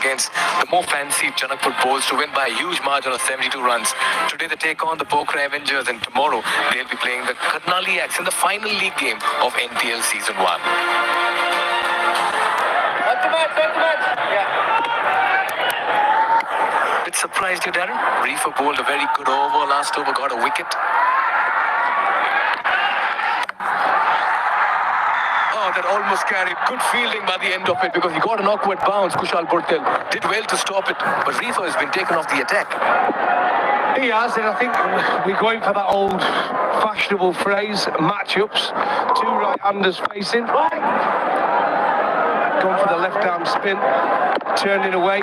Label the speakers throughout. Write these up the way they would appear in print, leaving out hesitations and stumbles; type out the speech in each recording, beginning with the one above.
Speaker 1: against the more fancied Janakpur Bulls to win by a huge margin of 72 runs. Today they take on the Pokhara Avengers, and tomorrow they'll be playing the Karnali Axe in the final league game of NPL Season 1. Bit surprised you, Darren? Reefer bowled a very good over. Last over got a wicket. Oh, that almost carried. Good fielding by the end of it because he got an awkward bounce. Kushal Burtel did well to stop it, but Reefer has been taken off the attack.
Speaker 2: He has, and I think we're going for that old fashionable phrase, matchups. Two right-handers facing. Going for the left-arm spin, turning away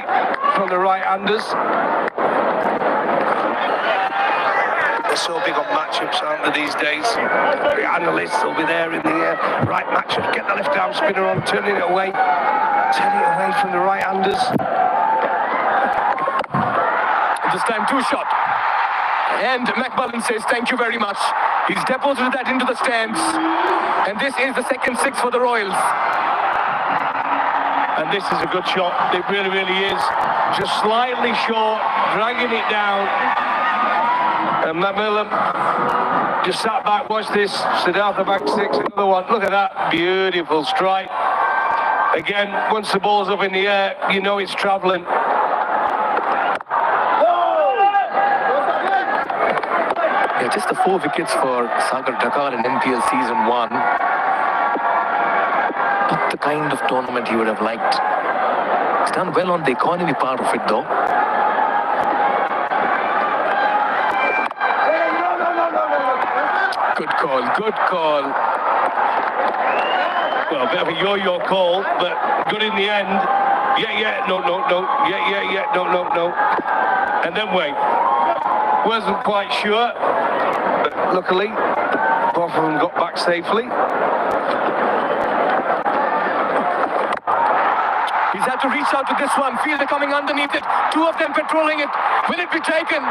Speaker 2: from the right-handers. They're so big on matchups, aren't they, these days? The analysts will be there in the right matchup. Get the left-arm spinner on, turning it away from the right-handers.
Speaker 1: This time, two shot. And McMullen says, thank you very much. He's deposited that into the stands. And this is the second six for the Royals.
Speaker 2: And this is a good shot. It really, really is. Just slightly short, dragging it down. And McMillan just sat back, watch this. Siddhartha back six, another one. Look at that, beautiful strike. Again, once the ball's up in the air, you know it's travelling.
Speaker 1: Yeah, just the 4 wickets for Sagar Dakar in NPL Season 1. Not the kind of tournament he would have liked. He's done well on the economy part of it, though. Good call, good call.
Speaker 2: Well, a bit of a yo-yo call, but good in the end. Yeah, no. Yeah, no. And then wait. Wasn't quite sure, but luckily, both of them got back safely.
Speaker 1: He's had to reach out to this one. Fielder coming underneath it. 2 of them patrolling it. Will it be taken?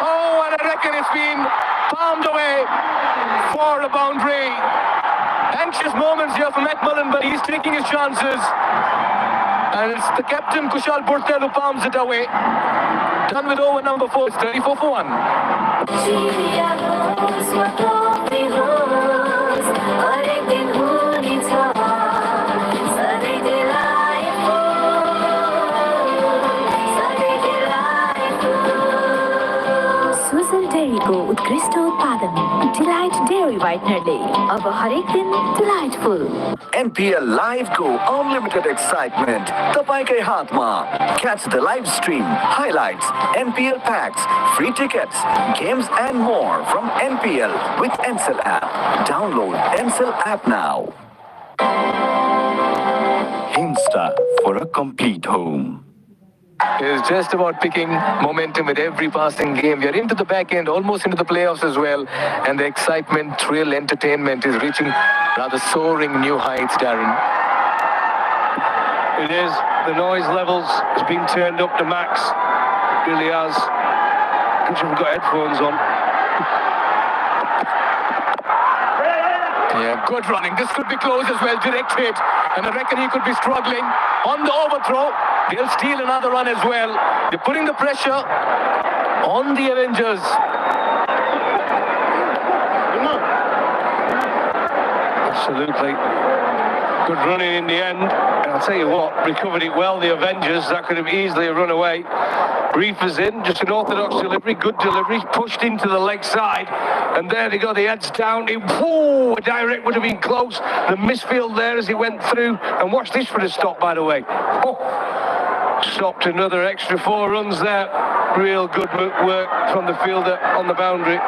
Speaker 1: Oh, and I reckon it's been palmed away for a boundary. Anxious moments here for McMullen, but he's taking his chances. And it's the captain, Kushal Burtel, who palms it away. Done with over number 4. It's 34 for 1.
Speaker 3: को उत्कृष्ट उत्पादन delight dairy व्हाइटनरले अब हरेक दिन delightful
Speaker 4: NPL Live Go Unlimited Excitement तपाईकै हातमा. Catch the live stream, highlights, NPL packs, free tickets, games and more from NPL with Ncell app. Download Ncell app now. Insta for a complete home.
Speaker 1: Is just about picking momentum with every passing game. We are into the back end, almost into the playoffs as well. And the excitement, thrill, entertainment is reaching rather soaring new heights, Darren.
Speaker 2: It is. The noise levels has been turned up to max. Really has. Good you've got headphones on.
Speaker 1: Yeah, good running. This could be close as well. Direct hit. And I reckon he could be struggling on the overthrow. They'll steal another run as well. They're putting the pressure on the Avengers.
Speaker 2: Absolutely. Good running in the end. And I'll tell you what, recovered it well, the Avengers. That could have easily run away. Reefer's in, just an orthodox delivery, good delivery, pushed into the leg side. And there they go, the head's down. Whoa, a direct would have been close. The misfield there as he went through. And watch this for the stop, by the way. Oh, stopped another extra 4 runs there. Real good work from the fielder on the boundary.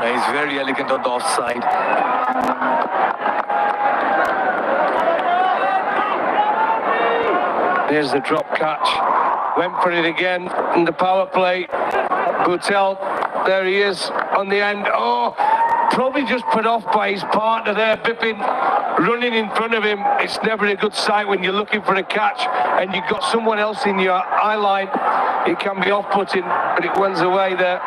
Speaker 1: He's very elegant on the offside.
Speaker 2: There's the drop catch. Went for it again in the power play. Butel, there he is on the end. Oh, probably just put off by his partner there, Bippin, running in front of him. It's never a good sight when you're looking for a catch and you've got someone else in your eye line. It can be off-putting, but it wins away there.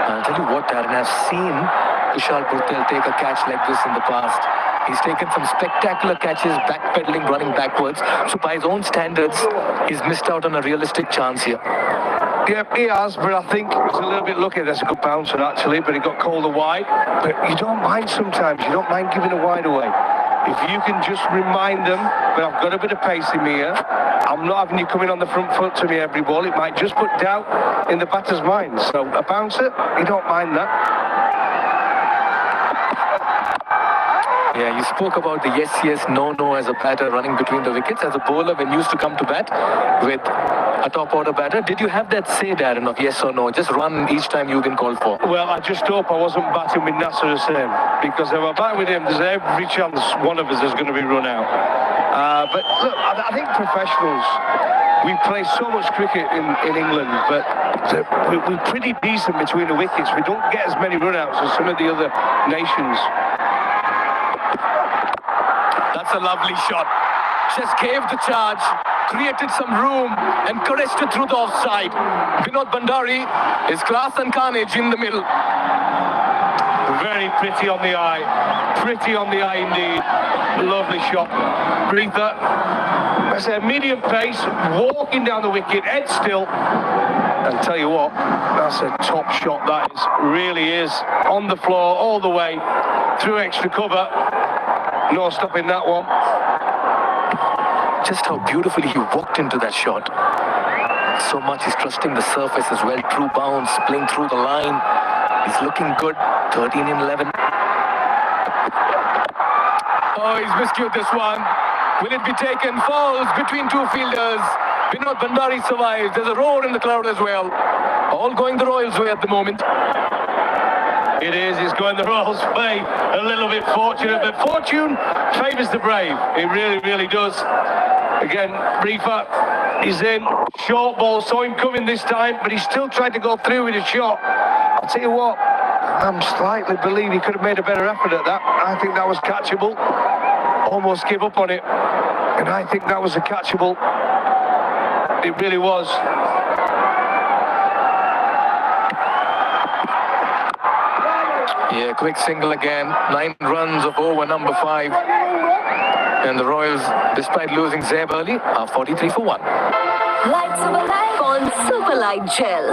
Speaker 1: I'll tell you what, Darren, I've seen Kushal Bhurtel take a catch like this in the past. He's taken some spectacular catches, backpedaling, running backwards. So by his own standards, he's missed out on a realistic chance here.
Speaker 2: Yeah, he has, but I think it was a little bit lucky. That's a good bouncer, actually, but he got called a wide. But you don't mind sometimes. You don't mind giving a wide away. If you can just remind them, but I've got a bit of pace in me here. I'm not having you coming on the front foot to me every ball. It might just put doubt in the batter's mind. So a bouncer, you don't mind that.
Speaker 1: Yeah, you spoke about the yes, yes, no, no as a batter running between the wickets. As a bowler, when you used to come to bat with a top order batter, did you have that say, Darren, of yes or no? Just run each time you've been called for.
Speaker 2: Well, I just hope I wasn't batting with Nasser Hussain, because if I bat with him, there's every chance one of us is going to be run out. But look, I think professionals, we play so much cricket in England, but we're pretty decent between the wickets. We don't get as many run-outs as some of the other nations.
Speaker 1: That's a lovely shot. Just gave the charge, created some room, and caressed it through the offside. Vinod Bhandari is class and carnage in the middle.
Speaker 2: Very pretty on the eye. Pretty on the eye indeed. Lovely shot. Breather. I say medium pace, walking down the wicket, head still. And tell you what, that's a top shot, that is. Really is. On the floor, all the way, through extra cover. No stopping that one.
Speaker 1: Just how beautifully he walked into that shot. So much he's trusting the surface as well. True bounce, playing through the line. He's looking good. 13 in 11. Oh, he's miscued this one. Will it be taken? Falls between two fielders. Vinod Bhandari survives. There's a roar in the crowd as well. All going the Royals' way at the moment.
Speaker 2: It is, it's going the Royals' way. A little bit fortunate, but fortune favours the brave. It really, really does. Again, Reefer is in. Short ball, saw him coming this time, but he still tried to go through with a shot. I'll tell you what, I'm slightly believe he could have made a better effort at that. I think that was catchable. Almost give up on it. And I think that was a catchable. It really was.
Speaker 1: Yeah, quick single again. 9 runs of over number 5. And the Royals, despite losing Zeb early, are 43 for 1.
Speaker 3: Lights of a life on Super Light Gel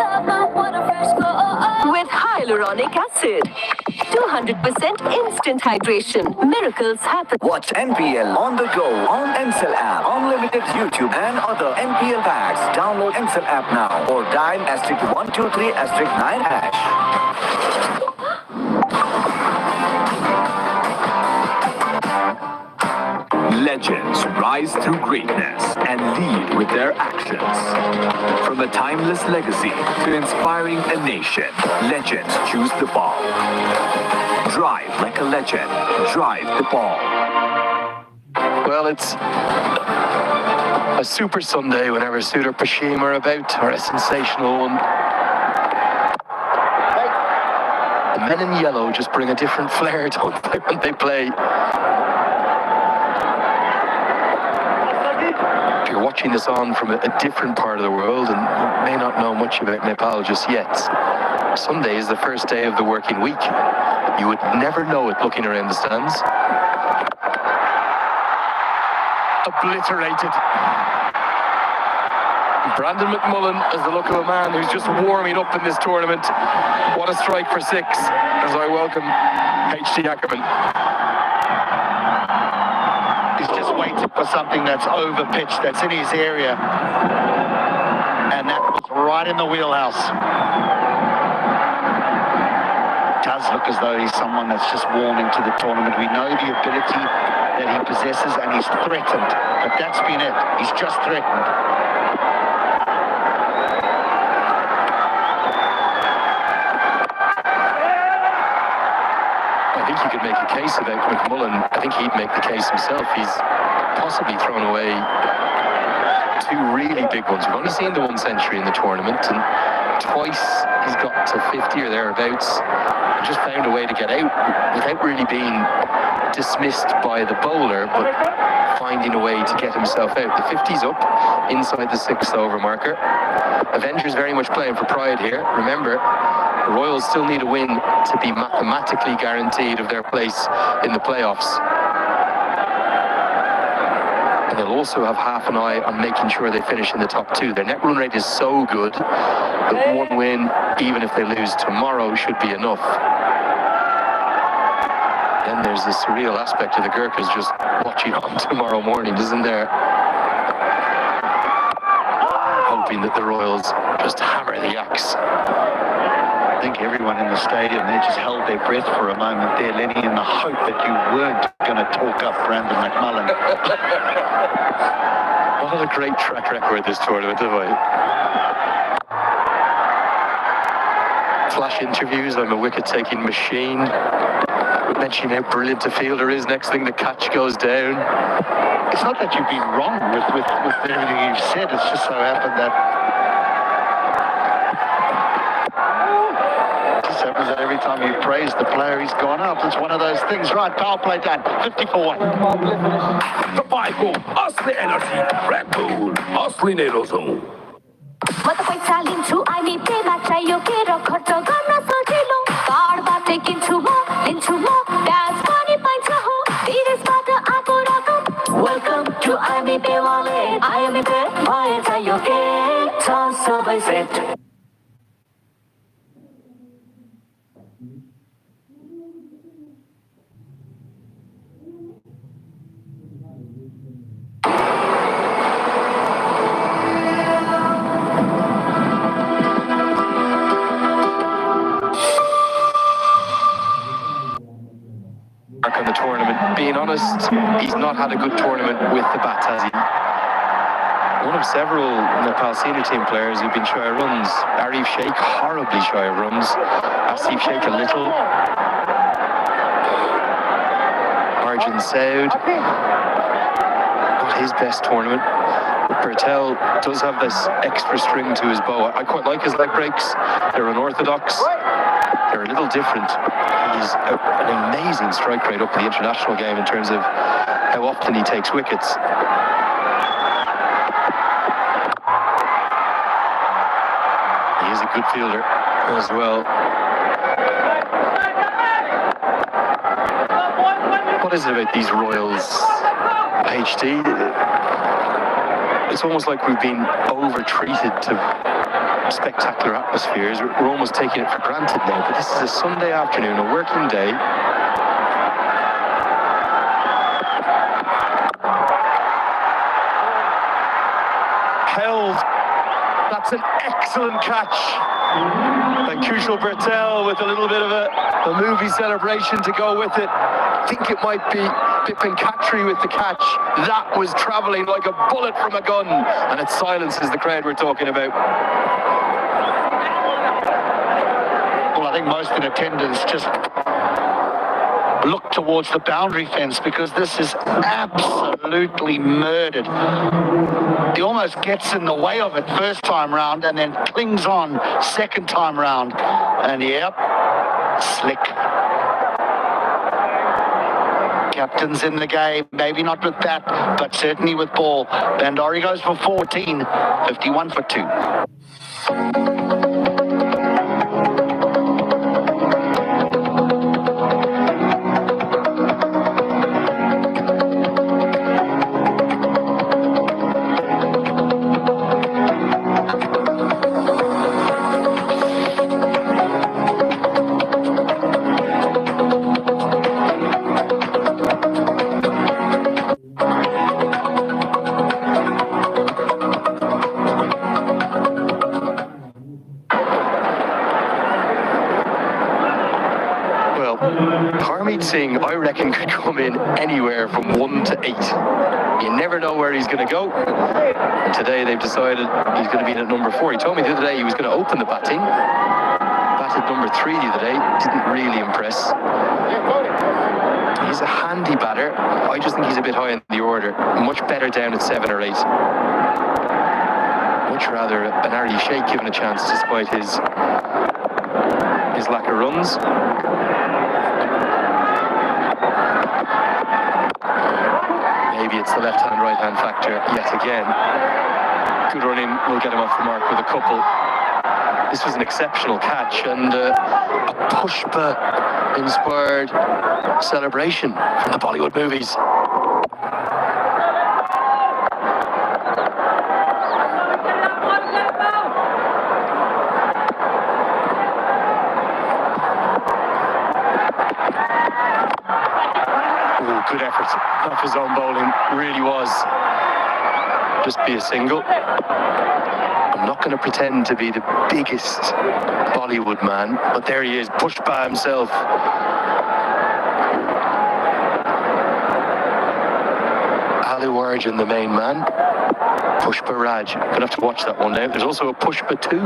Speaker 3: with hyaluronic acid. 200% instant hydration. Miracles happen.
Speaker 4: Watch NPL on the go on Ncell app, unlimited YouTube and other NPL packs. Download Ncell app now or dial *123*9 hash.
Speaker 5: Legends rise through greatness and lead with their actions. From a timeless legacy to inspiring a nation, legends choose the ball. Drive like a legend. Drive the ball.
Speaker 1: Well, it's a super Sunday whenever Sudhir Pashim are about, or a sensational one. The men in yellow just bring a different flair, don't they, when they play. If you're watching this on from a different part of the world and may not know much about Nepal just yet, Sunday is the first day of the working week. You would never know it looking around the stands. Obliterated. Brandon McMullen has the look of a man who's just warming up in this tournament. What a strike for 6 as I welcome H.T. Ackerman.
Speaker 6: He's just waiting for something that's over pitched, that's in his area. And that was right in the wheelhouse. Does look as though he's someone that's just warming to the tournament. We know the ability that he possesses and he's threatened. But that's been it. He's just threatened.
Speaker 1: I think you could make a case about McMullen. I think he'd make the case himself. He's possibly thrown away 2 really big ones. We've only seen the 1 century in the tournament, and twice he's got to 50 or thereabouts and just found a way to get out without really being dismissed by the bowler, but finding a way to get himself out. The 50's up inside the 6th over marker. Avengers very much playing for pride here. Remember, The Royals still need a win to be mathematically guaranteed of their place in the playoffs. And they'll also have half an eye on making sure they finish in the top two. Their net run rate is so good that one win, even if they lose tomorrow, should be enough. Then there's the surreal aspect of the Gurkhas just watching on tomorrow morning, isn't there? Hoping that the Royals just hammer the axe.
Speaker 6: I think everyone in the stadium, they just held their breath for a moment there, Lenny, in the hope that you weren't going to talk up Brandon McMullen.
Speaker 1: What a great track record this tournament, have I? Flash interviews, I'm a wicket-taking machine. Mentioning how brilliant a fielder is, next thing the catch goes down.
Speaker 6: It's not that you've been wrong with everything you've said, it's just so happened that happens that every time you praise the player, he's gone up. It's one of those things. Right, power play done. 50-1.
Speaker 7: Tobacco, Asli Energy, Red Bull, Asli Nerozone.
Speaker 3: Matapay salinchu ani pema chayo ke rakharcha garna sajilo cardbate kinchu mo dance pani paincha ho dheres bata aako rakam welcome to ami pe wale ami pe bhaye chayo ke cha sabai set
Speaker 1: on the tournament. Being honest, he's not had a good tournament with the bat, has he? One of several Nepal senior team players who've been shy of runs. Arif Sheikh, horribly shy of runs. Asif Sheikh a little. Arjun Saud, not his best tournament. But Bertel does have this extra string to his bow. I quite like his leg breaks. They're unorthodox. They're a little different. He's an amazing strike rate up in the international game in terms of how often he takes wickets. He is a good fielder as well. What is it about these Royals, HD? It's almost like we've been over-treated to spectacular atmospheres. We're almost taking it for granted now, but this is a Sunday afternoon, a working day. Held. That's an excellent catch. And Kushal Bertel with a little bit of a movie celebration to go with it. I think it might be Bipin Khatri with the catch. That was travelling like a bullet from a gun, and it silences the crowd we're talking about.
Speaker 6: well, I think most in attendance just look towards the boundary fence because this is absolutely murdered. He almost gets in the way of it first time round and then clings on second time round. And yep, slick. Captain's in the game, maybe not with that, but certainly with ball. Bandari goes for 14, 51 for 2.
Speaker 1: Harmeet Singh, I reckon, could come in anywhere from 1 to 8. You never know where he's going to go. And today they've decided he's going to be in at number 4. He told me the other day he was going to open the batting. Batted number 3 the other day. Didn't really impress. He's a handy batter. I just think he's a bit high in the order. Much better down at 7 or 8. Much rather an Arif Sheikh given a chance despite his lack of runs. Maybe it's the left-hand, right-hand factor yet again. Good running will get him off the mark with a couple.
Speaker 8: This was an exceptional catch and a Pushpa-inspired celebration from the Bollywood movies. Oh, good effort off his own bowling, really was. Just be a single. I'm not going to pretend to be the biggest Bollywood man, but there he is, pushed by himself. Alu Arjun, the main man. Pushpa Raj. Gonna have to watch that one now. There's also a Pushpa 2.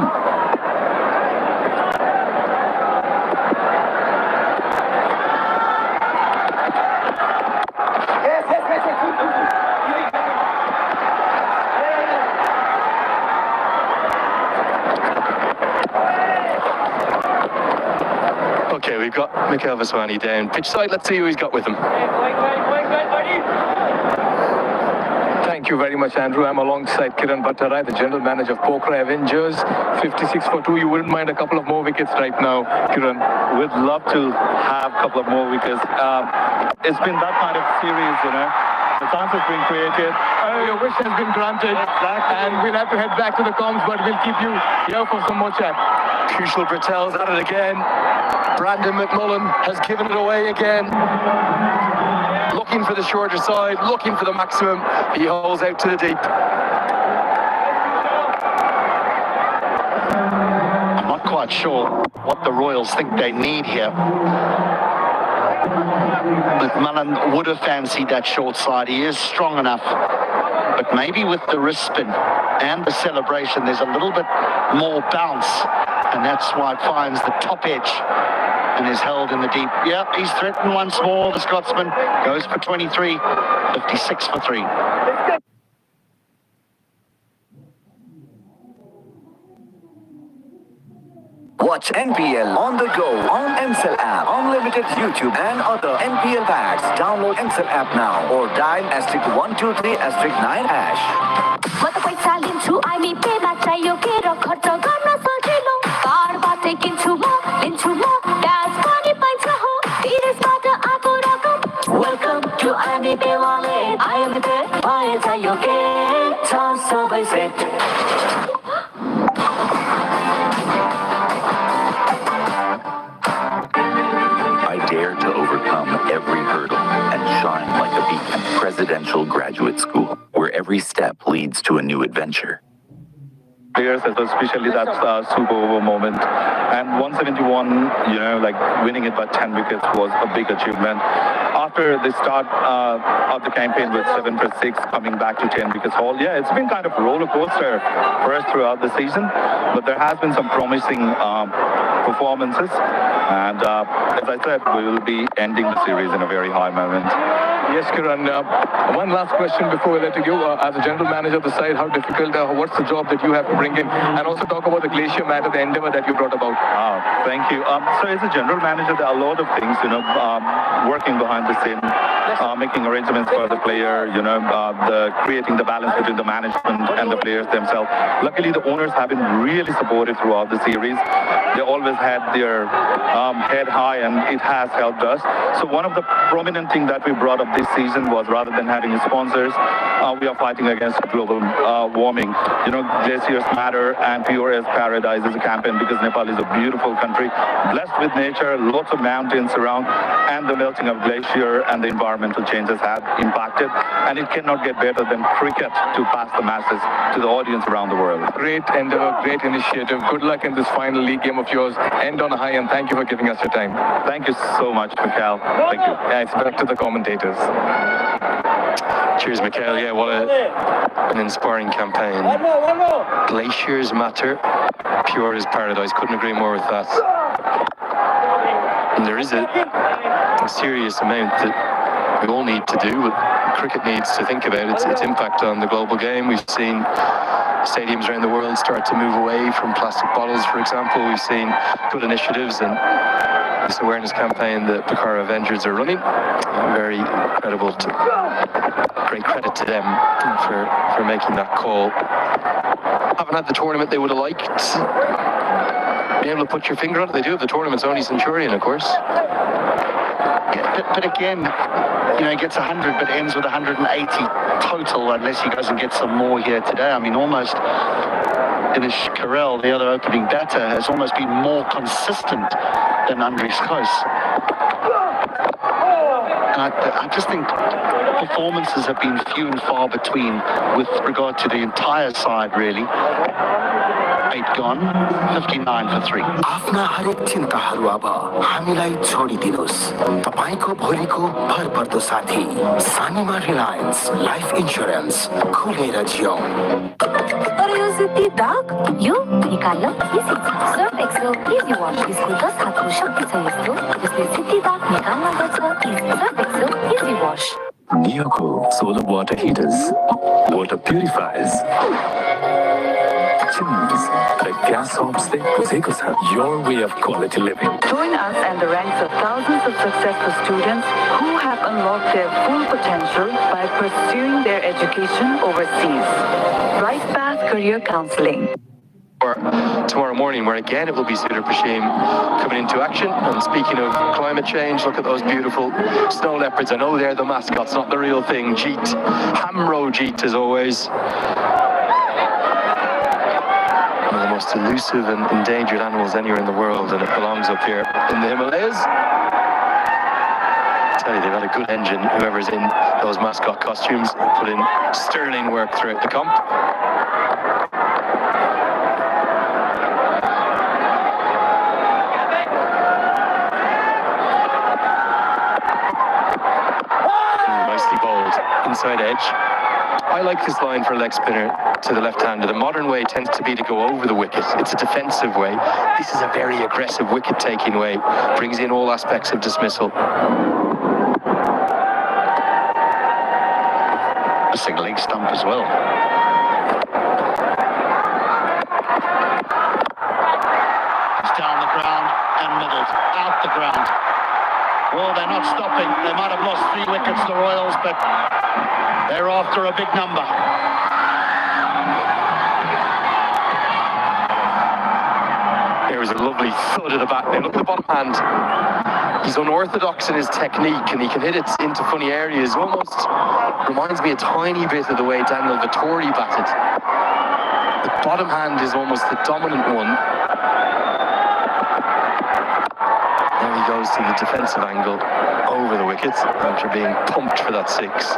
Speaker 8: Okay, we've got Mikhail Vaswani down pitch side. Let's see who he's got with him.
Speaker 1: Thank you very much, Andrew. I'm alongside Kiran Bhattarai, the general manager of Pokhara Avengers. 56 for 2. You wouldn't mind a couple of more wickets right now, Kiran?
Speaker 9: We'd love to have a couple of more wickets. It's been that kind of series, you know. The chance has been created.
Speaker 1: Your wish has been granted. Exactly. And we'll have to head back to the comms, but we'll keep you here for some more chat.
Speaker 8: Kushal Patel's at it again. Brandon McMullen has given it away again. Looking for the shorter side, looking for the maximum. He holds out to the deep.
Speaker 6: I'm not quite sure what the Royals think they need here. McMullen would have fancied that short side. He is strong enough. But maybe with the wrist spin and the celebration, there's a little bit more bounce. And that's why it finds the top edge and is held in the deep. Yep, he's threatened once more. The Scotsman goes for 23, 56 for 3.
Speaker 4: Watch NPL on the go on Ncell app, unlimited YouTube and other NPL packs. Download Ncell app now or dial *123*9#.
Speaker 3: म त पैसा लिन्छु IME Pema चाहियो के र खर्च गर्न सजिलो कारबाट किन्छु म लिन्छु म क्यास पनि पाइन्छ हो विदेशबाट आएको रकम वेलकम टु आइमी पे वालेट आइमी पे भए चाहियो के छ सबै set
Speaker 5: I dare to overcome every hurdle and shine like a beacon. Presidential Graduate School, where every step leads to a new adventure.
Speaker 9: Players, especially that super over moment. And 171, you know, like winning it by 10 wickets was a big achievement. After the start of the campaign with 7 for 6, coming back to 10 wickets haul, yeah, it's been kind of a roller coaster for us throughout the season. But there has been some promising performances. And as I said, we will be ending the series in a very high moment.
Speaker 1: Yes, Kiran. One last question before we let you go. As a general manager of the side, how difficult, what's the job that you have to bring in? And also talk about the Glacier matter, the endeavor that you brought about.
Speaker 9: Thank you. So as a general manager, there are a lot of things, you know, working behind the scene, making arrangements for the player, you know, creating the balance between the management and the players themselves. Luckily, the owners have been really supportive throughout the series. They always had their head high, and it has helped us. So one of the prominent things that we brought up this season was, rather than having sponsors, we are fighting against global warming. You know, glaciers matter and pure as paradise is a campaign, because Nepal is a beautiful country, blessed with nature, lots of mountains around, and the melting of glacier and the environmental changes have impacted. And it cannot get better than cricket to pass the masses to the audience around the world.
Speaker 1: Great endeavor, great initiative. Good luck in this final league game of yours. End on a high, and thank you for giving us your time.
Speaker 9: Thank you so much, Mikhail. Thank you.
Speaker 1: Yeah, it's back to the commentators.
Speaker 8: Cheers, Mikhail. Yeah, what an inspiring campaign. Glaciers matter. Pure as paradise. Couldn't agree more with that. And there is a serious amount that we all need to do. Cricket needs to think about its impact on the global game. We've seen stadiums around the world start to move away from plastic bottles, for example. We've seen good initiatives, and this awareness campaign that Bukhara Avengers are running. Very credible. Great credit to them for making that call. Haven't had the tournament they would have liked. Be able to put your finger on it. They do have the tournament's only Centurion, of course.
Speaker 6: But again, you know, he gets 100 but ends with 180 total unless he goes and gets some more here today. I mean, almost Inish Karel, the other opening batter, has almost been more consistent than Andries Koos. And I just think performances have been few and far between with regard to the entire side, really. 8 gone, 59 for 3.
Speaker 10: आफ्ना हरेक चिन्ताहरू अब हामीलाई छोडिदिनुस् तपाईको भोलिको भरपर्दो साथी सानीमा Reliance life insurance खुलेर जियौं
Speaker 3: अरे यो सिद्धि दाग यो निकाल्न इजी छ सर्फ एक्सेल इजी वाश यसको 10 हातको शक्ति छ यस्तो यसले सिद्धि दाग निकाल्न गर्छ Surf Excel easy wash
Speaker 5: Neoco solar water heaters, water purifiers. The gas hobs they your way of quality living.
Speaker 11: Join us and the ranks of thousands of successful students who have unlocked their full potential by pursuing their education overseas. Right Path Career Counseling.
Speaker 8: Or tomorrow morning, where again it will be Suder Pashim coming into action. And speaking of climate change, look at those beautiful snow leopards. I know they're the mascots, not the real thing. Jeet, Hamro Jeet as always. One of the most elusive and endangered animals anywhere in the world, and it belongs up here in the Himalayas. I tell you, they've had a good engine. Whoever's in those mascot costumes put in sterling work throughout the comp. Nicely bowled, inside edge. I like this line for a leg spinner to the left-hander. The modern way tends to be to go over the wicket. It's a defensive way. This is a very aggressive wicket-taking way. Brings in all aspects of dismissal.
Speaker 6: Missing leg stump as well. It's down the ground and middled. Out the ground. Well, they're not stopping. They might have lost 3 wickets, the Royals, but they're after a big number.
Speaker 8: There was a lovely thud at the back there. Look at the bottom hand. He's unorthodox in his technique and he can hit it into funny areas. Almost reminds me a tiny bit of the way Daniel Vettori batted. The bottom hand is almost the dominant one. There he goes to the defensive angle over the wicket after being pumped for that 6.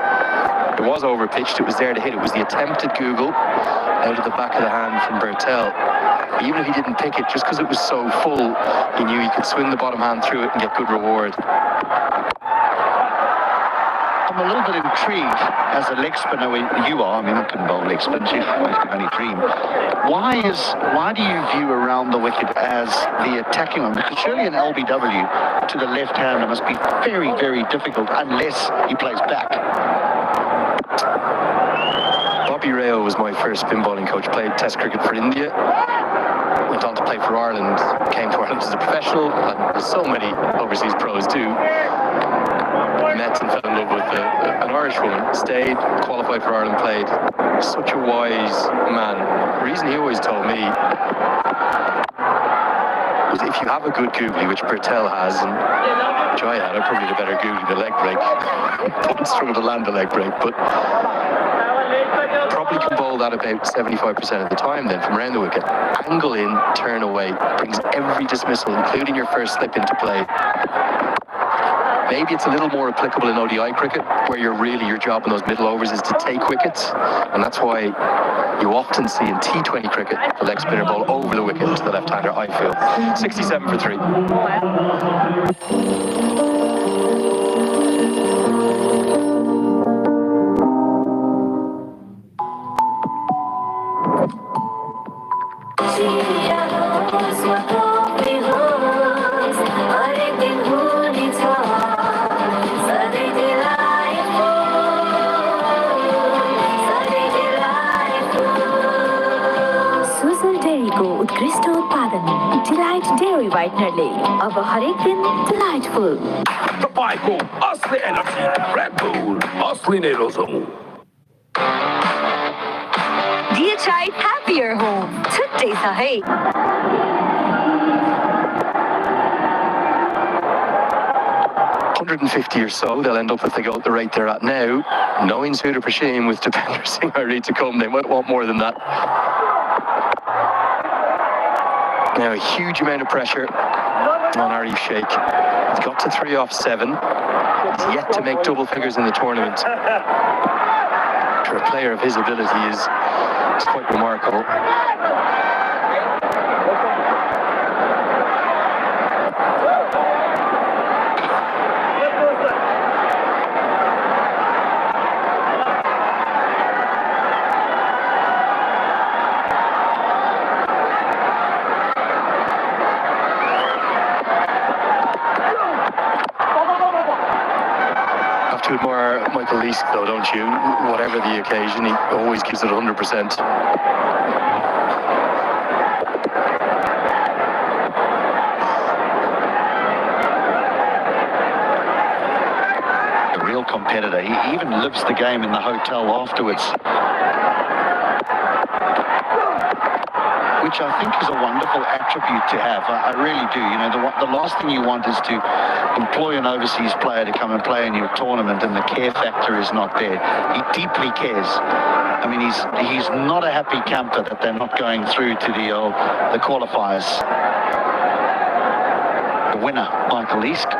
Speaker 8: It was overpitched, it was there to hit. It was the attempted Google out of the back of the hand from Bertel. Even if he didn't pick it, just because it was so full, he knew he could swing the bottom hand through it and get good reward.
Speaker 6: I'm a little bit intrigued as a leg spinner. You are. I mean, I couldn't bowl leg spins. You can only dream. Why do you view around the wicket as the attacking one? Because surely an LBW to the left hander must be very, very difficult unless he plays back.
Speaker 8: Bobby Rao was my first spin bowling coach. Played Test cricket for India. Went on to play for Ireland. Came to Ireland as a professional. And so many overseas pros too. Met and fell in love with an Irish woman. Stayed, qualified for Ireland, played. Such a wise man. The reason he always told me was if you have a good googly, which Bertel has, and which I had, I probably had a better googly than a leg break. Didn't struggle to land a leg break, but probably can bowl that about 75% of the time then from around the wicket. Angle in, turn away, brings every dismissal, including your first slip, into play. Maybe it's a little more applicable in ODI cricket, where your job in those middle overs is to take wickets, and that's why you often see in T20 cricket the leg spinner bowl over the wicket to the left-hander, I feel. 67 for 3.
Speaker 3: उत्कृष्ट उत्पादन delight dairy व्हाइटनरले अब हरेक दिन delightful
Speaker 7: तपाईँको असली energy red bull असली नै रोजौँ
Speaker 3: DHI Happier Home छुट्टै छ है
Speaker 8: 150 or so, they'll end up if they go at the rate they're at now. Knowing Suda Prashim with Depender Singh ready to come, they might want more than that. Now a huge amount of pressure on Arif Sheikh. He's got to 3 off 7. He's yet to make double figures in the tournament. For a player of his ability is quite remarkable. To admire Michael Leask though, don't you? Whatever the occasion, he always gives it 100%.
Speaker 6: A real competitor. He even lives the game in the hotel afterwards. Which I think is a wonderful attribute to have. I really do. You know, the last thing you want is to employ an overseas player to come and play in your tournament and the care factor is not there. He deeply cares. I mean, he's not a happy camper that they're not going through to the qualifiers. The winner, Michael Leask.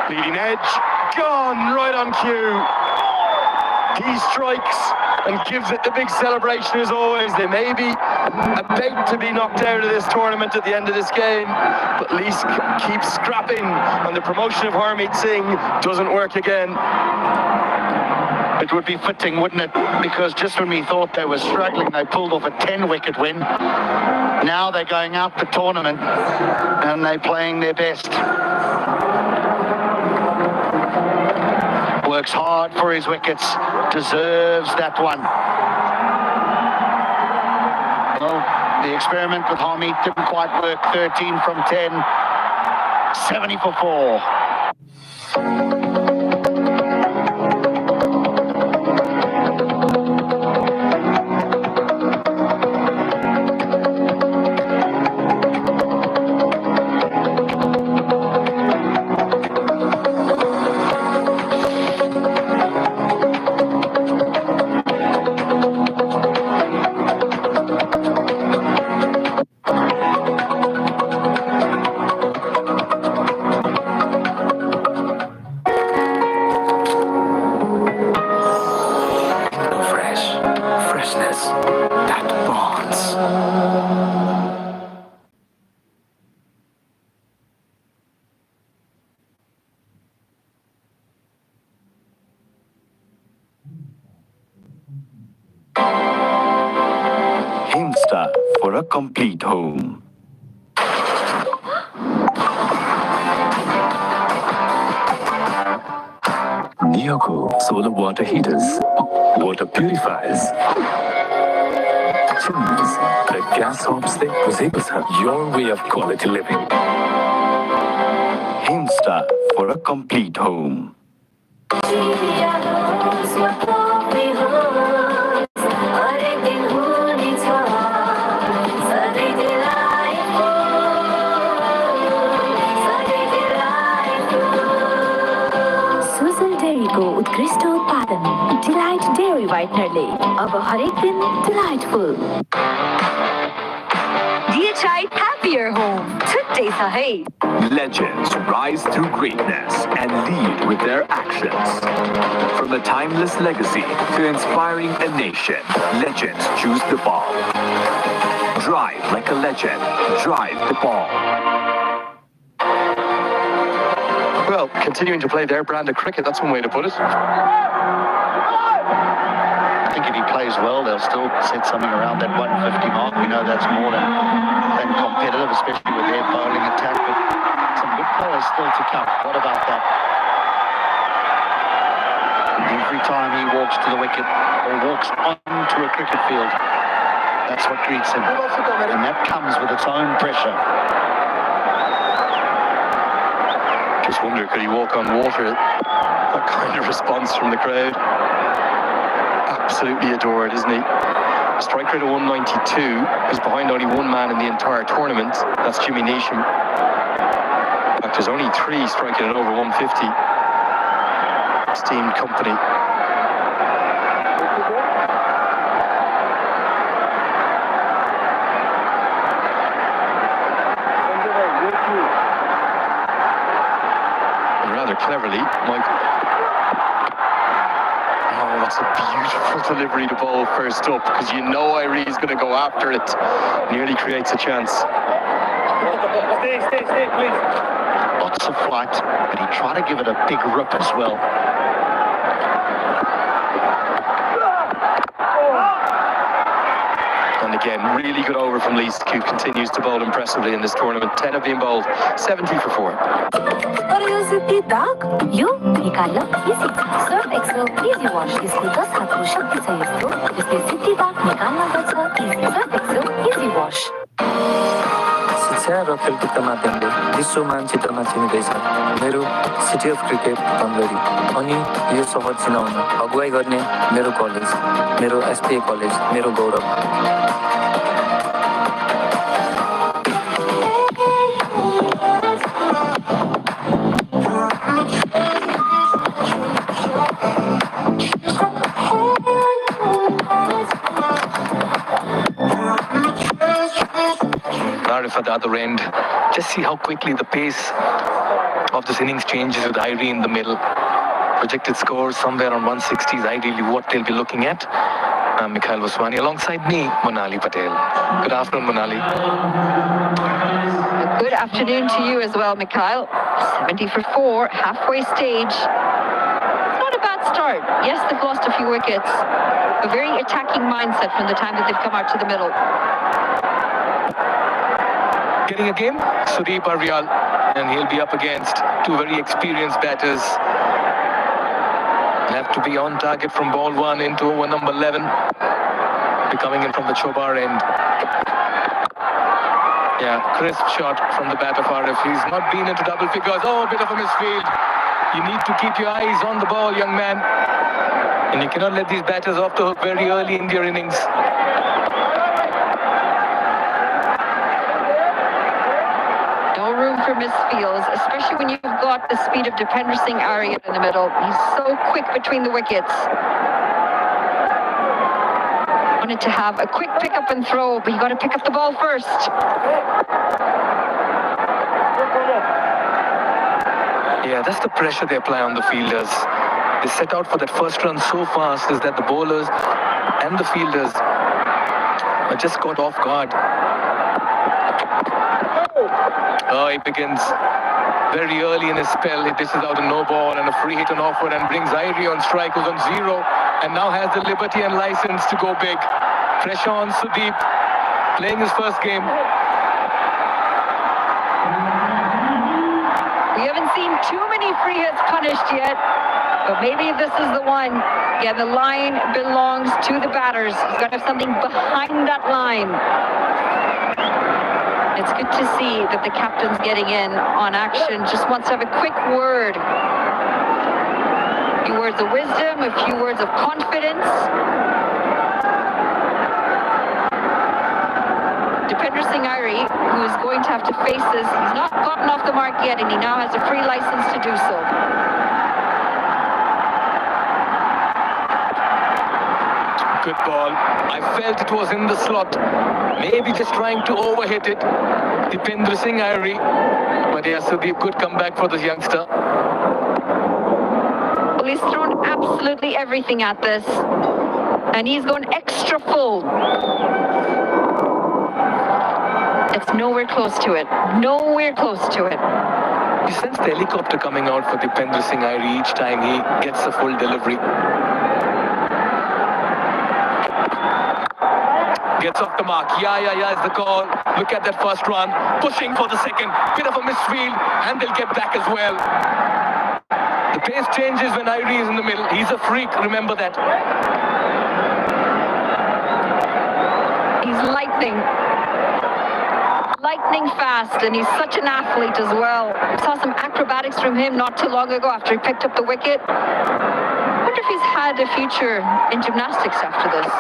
Speaker 8: Leading edge, gone right on cue. He strikes and gives it the big celebration as always. They may be about to be knocked out of this tournament at the end of this game, but Leask keeps scrapping, and the promotion of Harmeet Singh doesn't work again.
Speaker 6: It would be fitting, wouldn't it? Because just when we thought they were struggling, they pulled off a 10-wicket win. Now they're going out the tournament and they're playing their best. Works hard for his wickets, deserves that one. Well, the experiment with Harmeet didn't quite work. 13 from 10, 70 for 4.
Speaker 10: Freshness that bonds. Himsta for a complete home. Neoco solar water heaters, water purifiers, chimneys, the gas hobs they possess your way of quality living. Himsta for a complete home.
Speaker 3: को उत्कृष्ट उत्पादन delight dairy व्हाइटनरले अब हरेक दिन delightful DHI Happier Home छुट्टै छ है
Speaker 5: Legends rise through greatness and lead with their actions. From a timeless legacy to inspiring a nation, legends choose the ball. Drive like a legend. Drive the ball.
Speaker 8: Well, continuing to play their brand of cricket, that's one way to put it.
Speaker 6: I think if he plays well, they'll still set something around that 150 mark. We know that's more than competitive, especially with their bowling attack. But some good players still to come. What about that? every time he walks to the wicket or walks onto a cricket field. That's what greets him. And that comes with its own pressure.
Speaker 8: Just wonder, could he walk on water? That kind of response from the crowd. Absolutely adored, isn't he? Strike rate of 192. He's behind only one man in the entire tournament. That's Jimmy Neesham. In fact, there's only 3 striking at over 150. Esteemed company. Rather cleverly, Mike. Oh, that's a beautiful delivery to bowl first up, because you know Irie's going to go after it. Nearly creates a chance.
Speaker 6: Stay, please. Lots of flight, but he tried to give it a big rip as well.
Speaker 8: And again, really good over from Lees, who continues to bowl impressively in this tournament. 10 have been bowled, 70 for 4.
Speaker 3: Or use the dark, you निकालना easy. Surf Excel Easy Wash. इसको 10 हाथों शक्ति से इसको इसमें सिद्धि दाग निकालना बचा easy. Surf Excel Easy Wash.
Speaker 12: शिक्षा र खेलकुदका माध्यमले विश्व मानचित्रमा चिनिँदैछ मेरो सिटी अफ क्रिकेट तन्दरी अनि यो सहर चिनाउन अगुवाई गर्ने मेरो कलेज मेरो एसपीए कलेज मेरो गौरव
Speaker 1: At the other end, just see how quickly the pace of this innings changes with Irie in the middle. Projected scores somewhere on 160 is ideally what they'll be looking at. I'm Mikhail Vaswani, alongside me, Monali Patel. Good afternoon, Monali.
Speaker 13: Good afternoon to you as well, Mikhail. 70 for 4, halfway stage. It's not a bad start. Yes, they've lost a few wickets. A very attacking mindset from the time that they've come out to the middle.
Speaker 1: Getting a game, Sudeep Aryal, and he'll be up against 2 very experienced batters. Have to be on target from ball 1 into over number 11. Be coming in from the Chobar end. Yeah, crisp shot from the bat of RF. He's not been into double figures. Oh, a bit of a misfield. You need to keep your eyes on the ball, young man. And you cannot let these batters off the hook very early in their innings.
Speaker 13: Room for misfields, especially when you've got the speed of Dipender Singh Arya in the middle. He's so quick between the wickets. Wanted to have a quick pick up and throw, but you got to pick up the ball first.
Speaker 1: Yeah, that's the pressure they apply on the fielders. They set out for that first run so fast is that the bowlers and the fielders are just caught off guard. Oh, he begins very early in his spell. He dishes out a no ball and a free hit on offer and brings Irie on strike, who's on 0 and now has the liberty and license to go big. Pressure on Sudeep, playing his first game.
Speaker 13: We haven't seen too many free hits punished yet, but maybe this is the one. Yeah, the line belongs to the batters. He's got to have something behind that line. It's good to see that the captain's getting in on action. Just wants to have a quick word. A few words of wisdom, a few words of confidence. Dipender Singh Arya, who is going to have to face this, he's not gotten off the mark yet, and he now has a free license to do so.
Speaker 1: Good ball. I felt it was in the slot. Maybe just trying to overhit it. Dipender Singh Arya. But yes, Sudeep could come back for this youngster.
Speaker 13: Well, he's thrown absolutely everything at this. And he's gone extra full. It's nowhere close to it. Nowhere close to it.
Speaker 1: You sense the helicopter coming out for Dipender Singh Arya each time he gets a full delivery. Gets off the mark. Yeah is the call. Look at that first run. Pushing for the second. Bit of a misfield. And they'll get back as well. The pace changes when Irie is in the middle. He's a freak, remember that.
Speaker 13: He's lightning fast, and he's such an athlete as well. We saw some acrobatics from him not too long ago after he picked up the wicket. I wonder if he's had a future in gymnastics after this.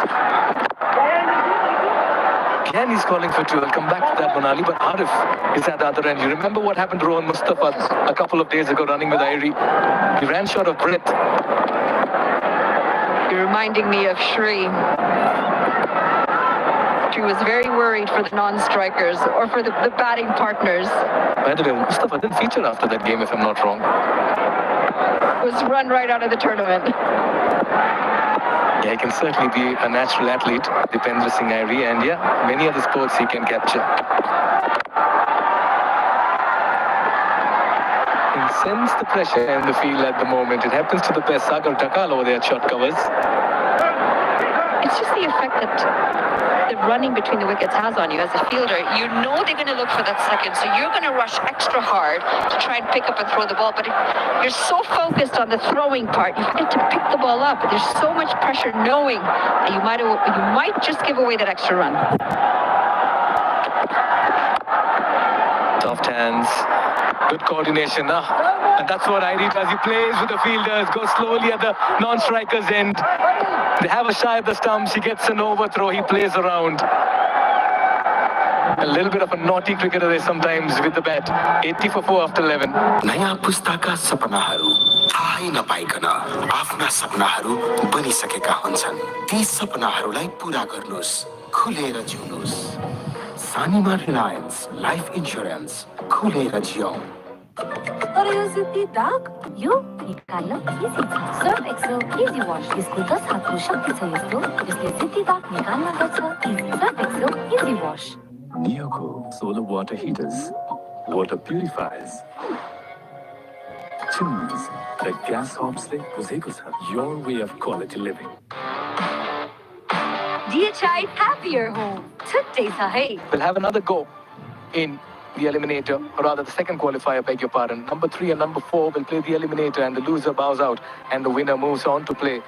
Speaker 1: Again, he's calling for two. I'll come back to that, Monali, but Arif is at the other end. You remember what happened to Rohan Mustafa a couple of days ago running with Irie? He ran short of breath.
Speaker 13: You're reminding me of Shri. She was very worried for the non-strikers or for the batting partners.
Speaker 1: By the way, Mustafa didn't feature after that game, if I'm not wrong.
Speaker 13: Was run right out of the tournament.
Speaker 1: Yeah, he can certainly be a natural athlete, Dipendra Singh Irie, and yeah, many other sports he can capture. He sense the pressure in the field at the moment. It happens to the best. Sagar Takal over there at short covers.
Speaker 13: It's just the effect that the running between the wickets has on you as a fielder. You know they're going to look for that second, so you're going to rush extra hard to try and pick up and throw the ball. But if you're so focused on the throwing part, you forget to pick the ball up. There's so much pressure knowing that you might just give away that extra run.
Speaker 1: Soft hands, good coordination. And that's what Irie does. He plays with the fielders, goes slowly at the non-strikers' end. They have a shy at the stumps. He gets an overthrow. He plays around. A little bit of a naughty cricketer there sometimes with the bat. 80 for 4 after 11.
Speaker 10: नयाँ पुस्ताका सपनाहरू थाहै नपाइकन आफ्ना सपनाहरू बनिसकेका हुन्छन्। ती सपनाहरूलाई पूरा गर्नुस्, खुलेर जिउनुस्। सानीमा Reliance life insurance, खुलेर जियौँ।
Speaker 3: तर यो सिद्धि दाग यो निकाल्न इजी छ। सर्फ एक्सेल इजी वाश, यसको 10 हातको शक्ति छ यस्तो, यसले सिद्धि दाग निकाल्न गर्छ। Surf Excel easy wash.
Speaker 5: Neoco solar water heaters, water purifiers, chimneys, the gas hobs your way of quality living.
Speaker 3: DHI happier home. Today sahi.
Speaker 1: We'll have another go in the eliminator, or rather the second qualifier, beg your pardon. Number 3 and number 4 will play the eliminator, and the loser bows out, and the winner moves on to play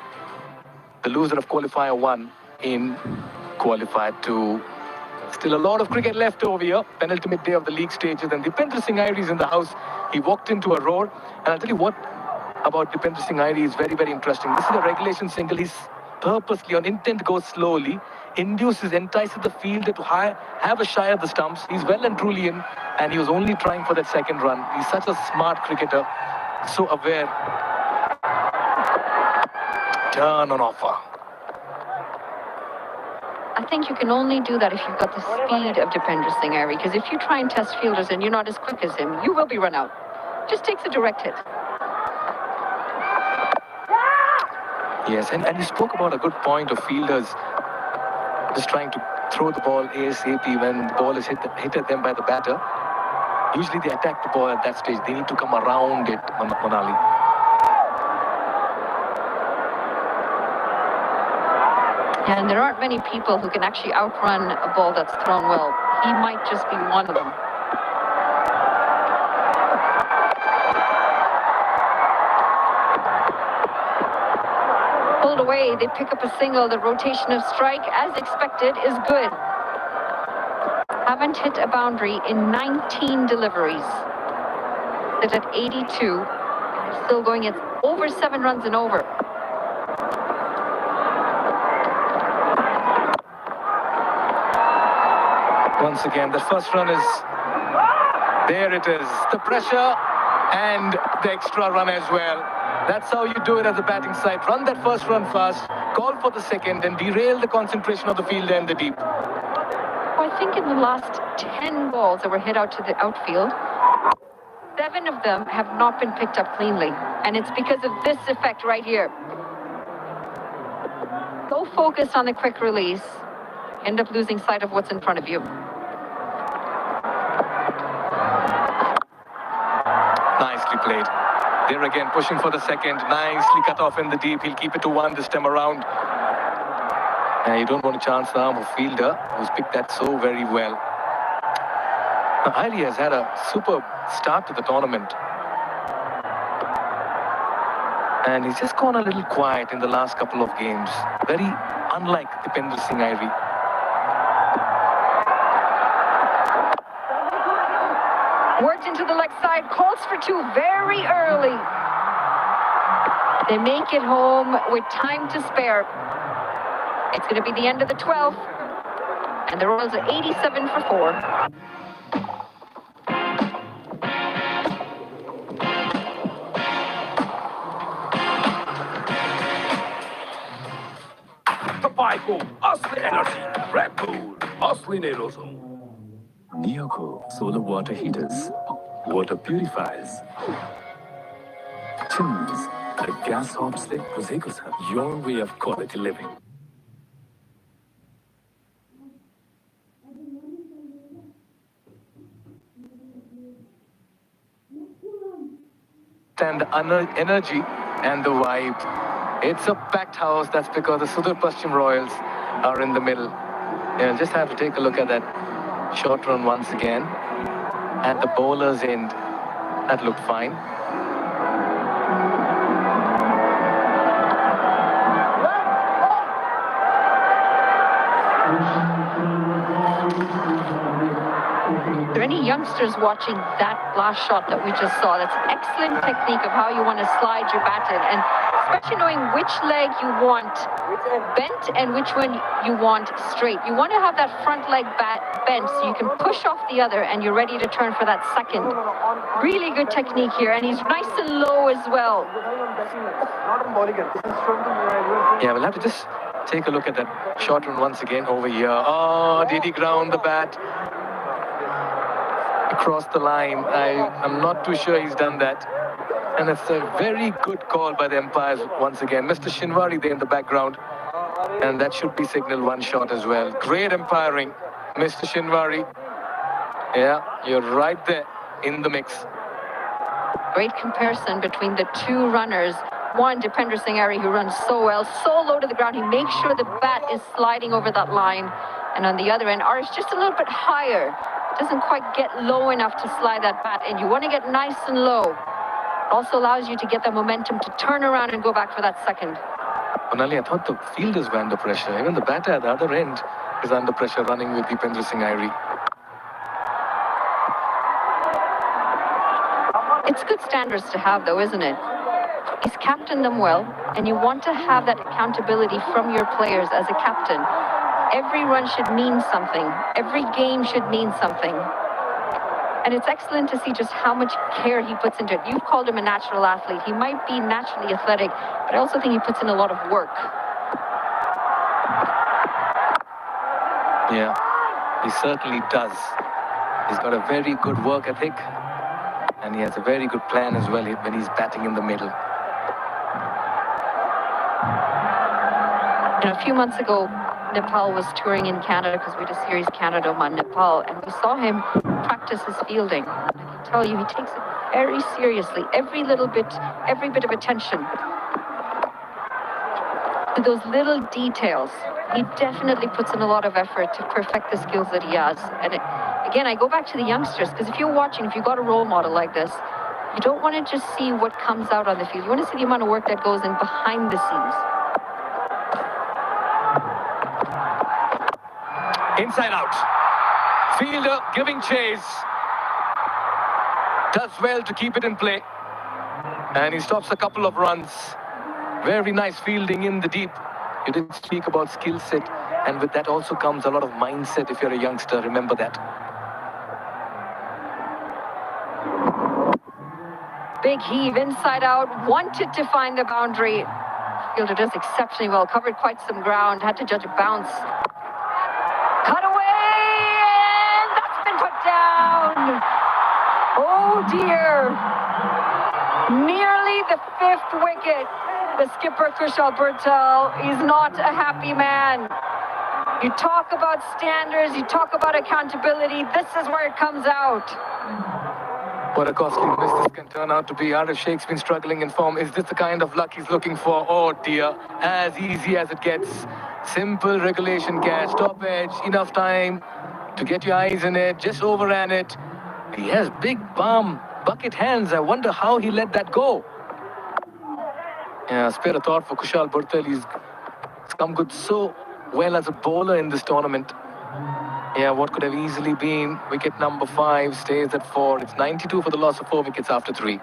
Speaker 1: the loser of qualifier 1 in qualifier 2. Still a lot of cricket left over here. Penultimate day of the league stages, and Dipendra Singh Irie is in the house. He walked into a roar, and I'll tell you what about Dipendra Singh Irie is very, very interesting. This is a regulation single. He's purposely on intent goes slowly, entices the fielder to have a shy at the stumps. He's well and truly in, and he was only trying for that second run. He's such a smart cricketer, so aware. Turn on offer.
Speaker 13: I think you can only do that if you've got the speed of Dipendra Singh Irie, because if you try and test fielders and you're not as quick as him, you will be run out. Just takes a direct hit.
Speaker 1: Yes, and you spoke about a good point of fielders just trying to throw the ball ASAP when the ball is hit at them by the batter. Usually they attack the ball at that stage. They need to come around it, Monali.
Speaker 13: And there aren't many people who can actually outrun a ball that's thrown well. He might just be one of them. Pulled away, they pick up a single. The rotation of strike, as expected, is good. Haven't hit a boundary in 19 deliveries. They're at 82. Still going at over 7 runs and over.
Speaker 1: Once again, the first run is... There it is. The pressure and the extra run as well. That's how you do it as a batting side. Run that first run fast, call for the second, and derail the concentration of the fielder in the deep.
Speaker 13: Well, I think in the last 10 balls that were hit out to the outfield, 7 of them have not been picked up cleanly. And it's because of this effect right here. So focused on the quick release, end up losing sight of what's in front of you.
Speaker 1: Nicely played. There again, pushing for the second. Nicely cut off in the deep. He'll keep it to 1 this time around. And you don't want to chance the arm of fielder who's picked that so very well. Now, Irie has had a superb start to the tournament. And he's just gone a little quiet in the last couple of games. Very unlike Dipender Singh Irie.
Speaker 13: Worked into the leg side, calls for two very early. They make it home with time to spare. It's going to be the end of the 12th, and the Royals are 87 for 4.
Speaker 7: Tapay Asli Energy, Red Bull, Asli Nerozo.
Speaker 5: Neoco solar water heaters, water purifiers, chimneys, the gas hobs that your way of quality living.
Speaker 1: And the energy and the vibe. It's a packed house. That's because the Sudur Paschim Royals are in the middle. Yeah, just have to take a look at that short run once again. At the bowler's end, that looked fine.
Speaker 13: Are there any youngsters watching that last shot that we just saw? That's excellent technique of how you want to slide your bat in, and especially knowing which leg you want bent and which one you want straight. You want to have that front leg bent so you can push off the other and you're ready to turn for that second. Really good technique here, and he's nice and low as well.
Speaker 1: Yeah, we'll have to just take a look at that short run once again over here. Oh, did he ground the bat across the line? I'm not too sure he's done that. And it's a very good call by the umpires once again. Mr. Shinwari there in the background. And that should be signal one shot as well. Great umpiring, Mr. Shinwari. Yeah, you're right there in the mix.
Speaker 13: Great comparison between the two runners. One, Dipender Singh Irie, who runs so well, so low to the ground. He makes sure the bat is sliding over that line. And on the other end, Arish just a little bit higher. Doesn't quite get low enough to slide that bat in. You want to get nice and low. Also allows you to get the momentum to turn around and go back for that second.
Speaker 1: Onali, I thought the fielders were under pressure. Even the batter at the other end is under pressure running with Dipender Singh Irie.
Speaker 13: It's good standards to have, though, isn't it? He's captained them well, and you want to have that accountability from your players as a captain. Every run should mean something. Every game should mean something. And it's excellent to see just how much care he puts into it. You've called him a natural athlete. He might be naturally athletic, but I also think he puts in a lot of work.
Speaker 1: Yeah, he certainly does. He's got a very good work ethic, and he has a very good plan as well when he's batting in the middle.
Speaker 13: And a few months ago, Nepal was touring in Canada because we had a series Canada on Nepal, and we saw him practice his fielding. I can tell you, he takes it very seriously. Every bit of attention to those little details. He definitely puts in a lot of effort to perfect the skills that he has. And again, I go back to the youngsters, because if you're watching, if you've got a role model like this, you don't want to just see what comes out on the field. You want to see the amount of work that goes in behind the scenes.
Speaker 1: Inside out. Fielder giving chase. Does well to keep it in play. And he stops a couple of runs. Very nice fielding in the deep. You didn't speak about skill set. And with that also comes a lot of mindset if you're a youngster. Remember that.
Speaker 13: Big heave inside out. Wanted to find the boundary. Fielder does exceptionally well. Covered quite some ground. Had to judge a bounce. Cut away, and that's been put down. Oh dear. Nearly the 5th wicket. The skipper, Kushal Burtal, he's not a happy man. You talk about standards, you talk about accountability, this is where it comes out.
Speaker 1: What a costly miss this can turn out to be. Arif Sheikh's been struggling in form. Is this the kind of luck he's looking for? Oh dear, as easy as it gets. Simple regulation catch, top edge, enough time to get your eyes in it, just overran it. He has big palm, bucket hands. I wonder how he let that go. Yeah, spare a thought for Kushal Burtel. He's come good so well as a bowler in this tournament. Yeah, what could have easily been wicket number 5 stays at 4. It's 92 for the loss of 4 wickets after 3.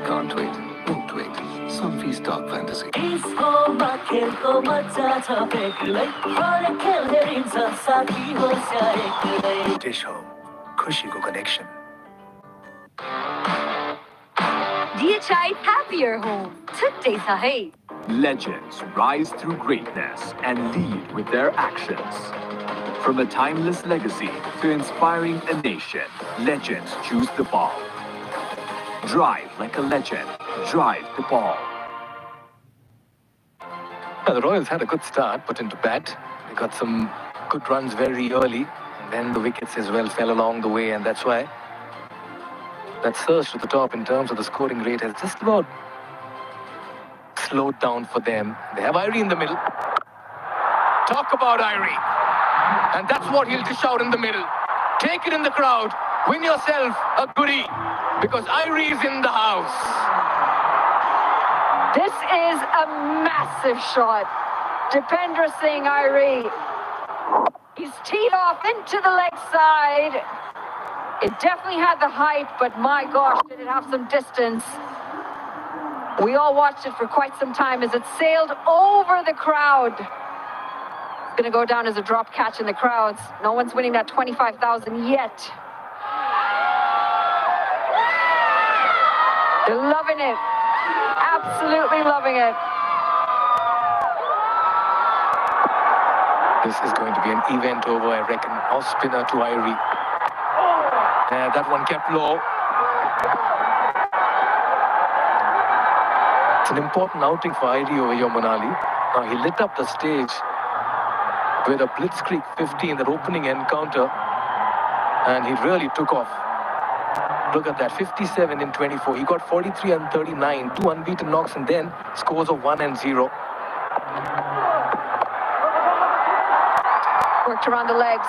Speaker 4: Can't wait, won't wait. Sunfeast Dog Fantasy. Dish Home, Khushi ko connection.
Speaker 3: DHI Happier Home. Today's hey.
Speaker 5: Legends rise through greatness and lead with their actions. From a timeless legacy to inspiring a nation, legends choose the ball. Drive like a legend. Drive the ball.
Speaker 1: Now, the Royals had a good start, put into bat. They got some good runs very early, and then the wickets as well fell along the way, and that's why that surge to the top in terms of the scoring rate has just about slowed down for them. They have Irie in the middle. Talk about Irie. And that's what he'll dish out in the middle. Take it in the crowd. Win yourself a goodie, because Irie is in the house.
Speaker 13: This is a massive shot. Dipender Singh Irie. He's teed off into the leg side. It definitely had the height, but my gosh, did it have some distance. We all watched it for quite some time as it sailed over the crowd. It's going to go down as a drop catch in the crowds. No one's winning that 25,000 yet. They're loving it. Absolutely loving it.
Speaker 1: This is going to be an event over, I reckon. Off spinner to Irie. That one kept low. It's an important outing for Irie over here, Manali. Now he lit up the stage with a blitzkrieg 50 in that opening encounter, and he really took off. Look at that, 57 in 24. He got 43 and 39, 2 unbeaten knocks, and then scores of 1 and 0.
Speaker 13: Worked around the legs,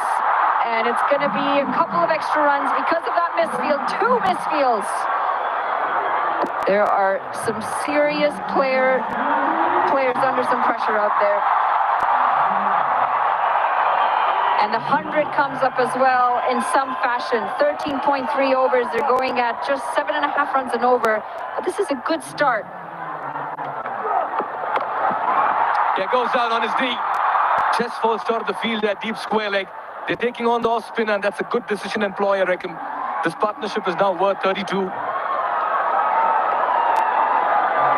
Speaker 13: and it's going to be a couple of extra runs because of that misfield. 2 misfields. There are some serious players under some pressure out there. And the 100 comes up as well in some fashion. 13.3 overs. They're going at just 7.5 runs and over. But this is a good start.
Speaker 1: Yeah, goes down on his knee. Chest falls out of the field at deep square leg. They're taking on the off spinner, and that's a good decision and ploy, I reckon. This partnership is now worth 32.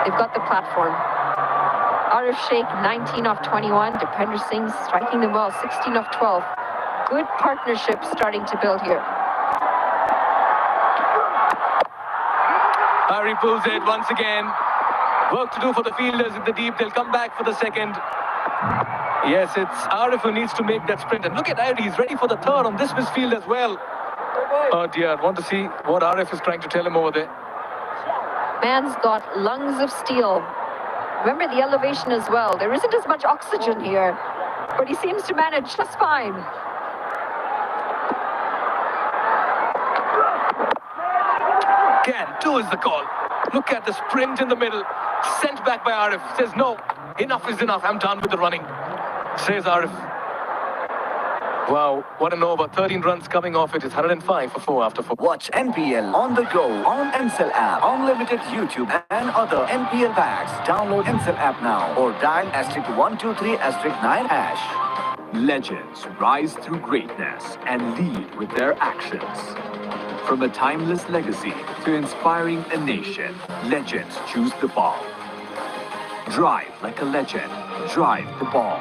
Speaker 13: They've got the platform. Arif Sheikh, 19 off 21. Dipender Singh striking them well, 16 off 12. Good partnership starting to build here.
Speaker 1: Irie pulls it once again. Work to do for the fielders in the deep. They'll come back for the second. Yes, it's Arif who needs to make that sprint. And look at Irie, he's ready for the third on this misfield as well. Oh dear, I want to see what Arif is trying to tell him over there.
Speaker 13: Man's got lungs of steel. Remember the elevation as well. There isn't as much oxygen here, but he seems to manage just fine.
Speaker 1: Can do is the call. Look at the sprint in the middle. Sent back by Arif. Says, no, enough is enough. I'm done with the running. Says Arif. Wow, what an over. 13 runs coming off it. It's 105 for 4 after 4.
Speaker 4: Watch NPL on the go on Ncell app, unlimited YouTube and other NPL packs. Download Ncell app now or dial *123*9#.
Speaker 5: Legends rise through greatness and lead with their actions. From a timeless legacy to inspiring a nation, legends choose the ball. Drive like a legend. Drive the ball.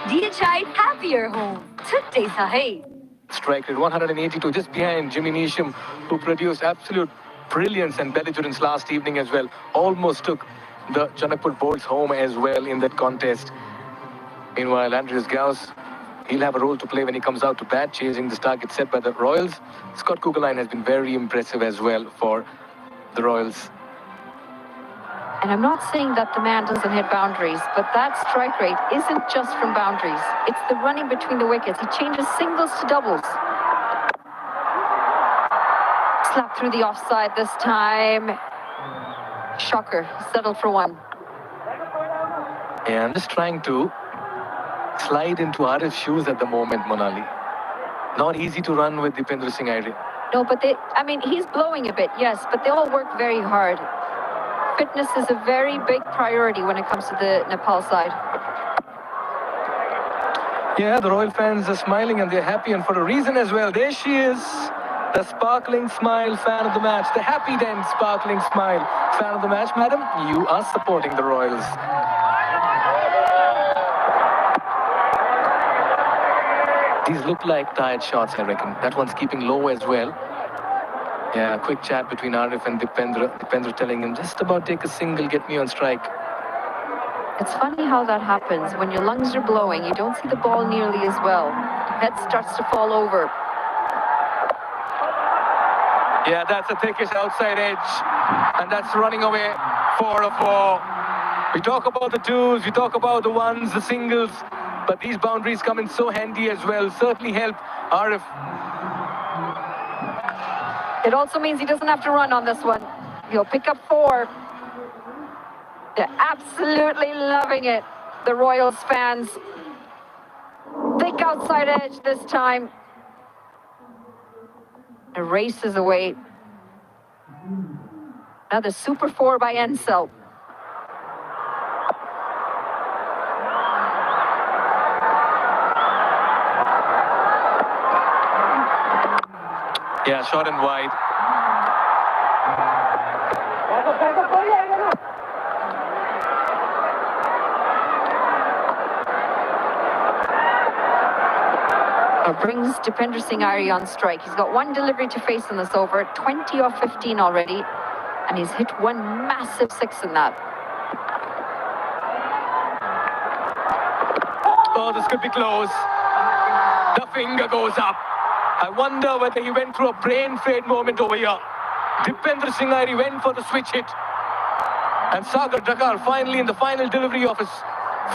Speaker 3: DHI Happier Home. Today's hey.
Speaker 1: Strike rate 182, just behind Jimmy Neesham, who produced absolute brilliance and belligerence last evening as well. Almost took the Janakpur Bolts home as well in that contest. Meanwhile, Andreas Gauss he'll have a role to play when he comes out to bat, chasing this target set by the Royals. Scott Kuggeleijn has been very impressive as well for the Royals.
Speaker 13: And I'm not saying that the man doesn't hit boundaries, but that strike rate isn't just from boundaries. It's the running between the wickets. He changes singles to doubles. Slap through the offside this time. Shocker, settled for one.
Speaker 1: Yeah, I'm just trying to slide into Arif's shoes at the moment, Monali. Not easy to run with Dipendra Singh Aire.
Speaker 13: No, but he's blowing a bit, yes, but they all work very hard. Fitness is a very big priority when it comes to the Nepal side.
Speaker 1: Yeah, the Royal fans are smiling and they're happy, and for a reason as well. There she is, the sparkling smile fan of the match, the happy then sparkling smile fan of the match. Madam, you are supporting the Royals. These look like tired shots, I reckon. That one's keeping low as well. Yeah, quick chat between Arif and Dipendra. Dipendra telling him, just about take a single, get me on strike.
Speaker 13: It's funny how that happens. When your lungs are blowing, you don't see the ball nearly as well. Head starts to fall over.
Speaker 1: Yeah, that's a thickish outside edge. And that's running away 4 or 4. We talk about the twos, we talk about the ones, the singles. But these boundaries come in so handy as well. Certainly help Arif.
Speaker 13: It also means he doesn't have to run on this one. He'll pick up 4. They're absolutely loving it, the Royals fans. Thick outside edge this time. It races away. Another super 4 by Ensel.
Speaker 1: Yeah, short and wide.
Speaker 13: Brings Dipendra Singh Aire on strike. He's got 1 delivery to face in this over, 20 off 15 already, and he's hit 1 massive 6 in that.
Speaker 1: Oh, this could be close. The finger goes up. I wonder whether he went through a brain fade moment over here. Dipendra Singh Aire went for the switch hit. And Sagar Dakar finally in the final delivery of his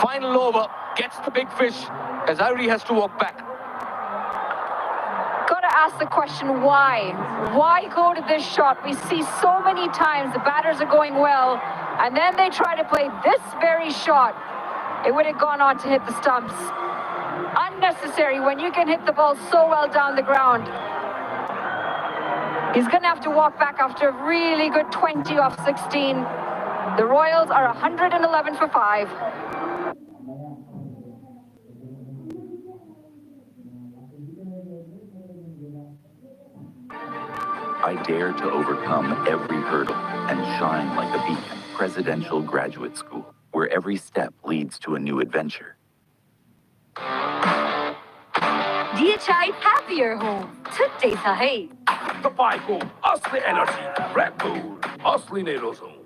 Speaker 1: final over gets the big fish as Aire has to walk back.
Speaker 13: Gotta ask the question, why? Why go to this shot? We see so many times the batters are going well, and then they try to play this very shot. It would have gone on to hit the stumps. Unnecessary when you can hit the ball so well down the ground. He's gonna have to walk back after a really good 20 off 16. The Royals are 111 for 5.
Speaker 5: I dare to overcome every hurdle and shine like a beacon. Presidential Graduate School, where every step leads to a new adventure.
Speaker 3: DHI Happier Home. छुट्टै छ है
Speaker 7: तपाईँको असली energy red bull असली नै रोजौं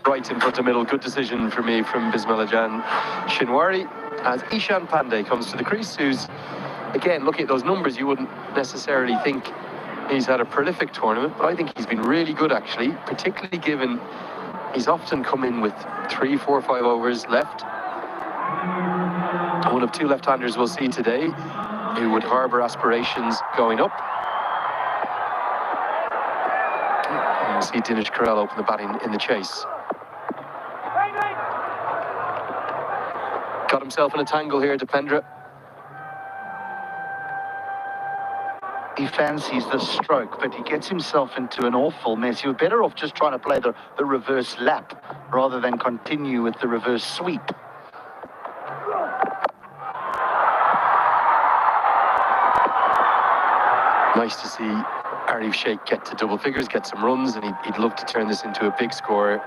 Speaker 8: Right in front of middle, good decision for me from Bismillah-Jan Shinwari as Ishan Pandey comes to the crease, who's, again, looking at those numbers, you wouldn't necessarily think he's had a prolific tournament, but I think he's been really good, actually, particularly given he's often come in with 3, 4, 5 overs left. One of 2 left-handers we'll see today who would harbour aspirations going up. We'll see Dinesh Karel open the batting in the chase. Got himself in a tangle here, Dipendra.
Speaker 6: He fancies the stroke, but he gets himself into an awful mess. You're better off just trying to play the reverse lap rather than continue with the reverse sweep.
Speaker 8: Nice to see Arif Sheikh get to double figures, get some runs, and he'd love to turn this into a big score.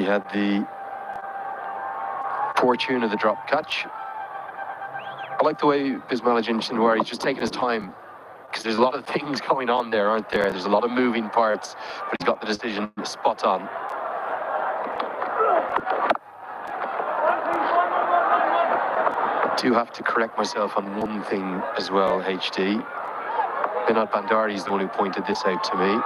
Speaker 8: He had the fortune of the drop catch. I like the way Bismillah Jinwar, he's just taking his time, because there's a lot of things going on there, aren't there? There's a lot of moving parts, but he's got the decision spot on. I do have to correct myself on one thing as well, HD. Binod Bandari is the one who pointed this out to me.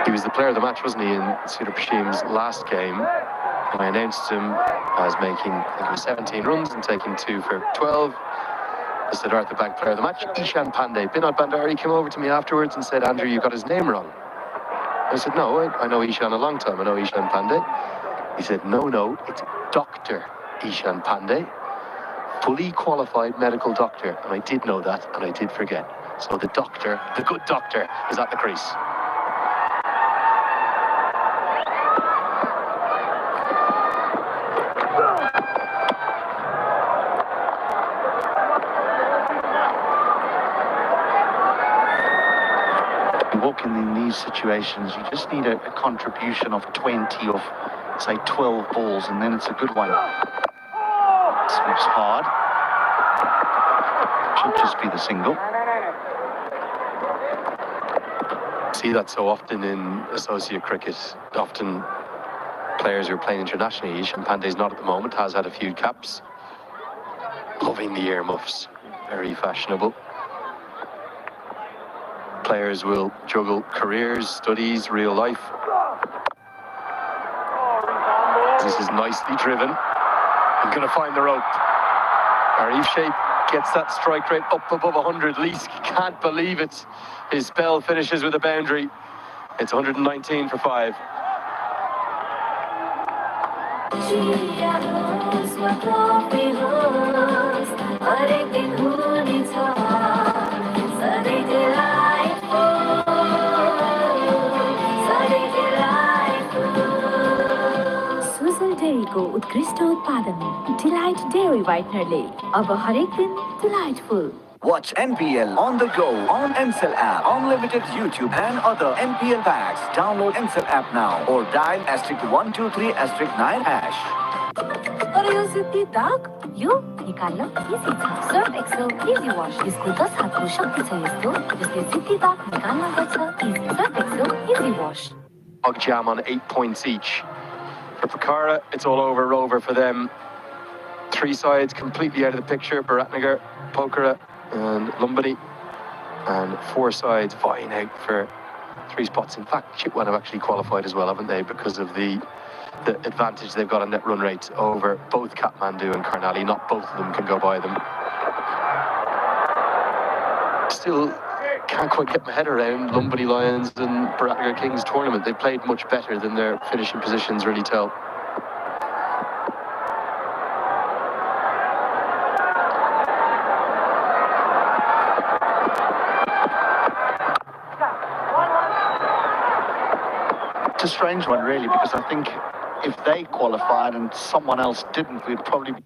Speaker 8: He was the player of the match, wasn't he, in Sudar Pashim's last game. And I announced him as making, I think it was 17 runs and taking 2 for 12. The Siddhartha Bank player of the match, Ishan Pandey. Binod Bandari came over to me afterwards and said, Andrew, you got his name wrong. I said, no, I know Ishan a long time. I know Ishan Pandey. He said, no, it's Dr. Ishan Pandey, fully qualified medical doctor. And I did know that, and I did forget. So the doctor, the good doctor, is at the crease.
Speaker 6: Walking in these situations, you just need a contribution of 20 or say 12 balls, and then it's a good one. Sweeps hard. Should just be the single.
Speaker 8: See that so often in associate cricket. Often players who are playing internationally. Ishan Pandey's not at the moment, has had a few caps. Loving the earmuffs, very fashionable. Players will juggle careers, studies, real life. This is nicely driven. I'm going to find the rope. Arif Sheikh gets that strike rate up above 100. Leask can't believe it. His spell finishes with a boundary. It's 119 for 5.
Speaker 3: Dairy को उत्कृष्ट उत्पादन delight dairy व्हाइटनरले अब हरेक दिन delightful.
Speaker 4: Watch NPL on the go on Ncell app, unlimited YouTube and other NPL packs. Download Ncell app now or dial *123*9#.
Speaker 3: तर यो सिद्धि दाग यो निकाल्न easy छ सर्फ एक्सेल इजी वाश यसको 10 हातको शक्ति छ यस्तो जसले सिद्धि दाग निकाल्न गर्छ easy Surf Excel easy wash.
Speaker 8: Jam on 8 points each. For Pucara, it's all over for them. 3 sides completely out of the picture, Bharatnagar, Pokhara and Lumbini. And 4 sides vying out for 3 spots. In fact, Chitwan have actually qualified as well, haven't they? Because of the advantage they've got on net run rates over both Kathmandu and Karnali. Not both of them can go by them. Still can't quite get my head around Lumbini Lions and Bharatnagar Kings tournament. They played much better than their finishing positions really tell.
Speaker 6: It's a strange one, really, because I think if they qualified and someone else didn't, we'd probably be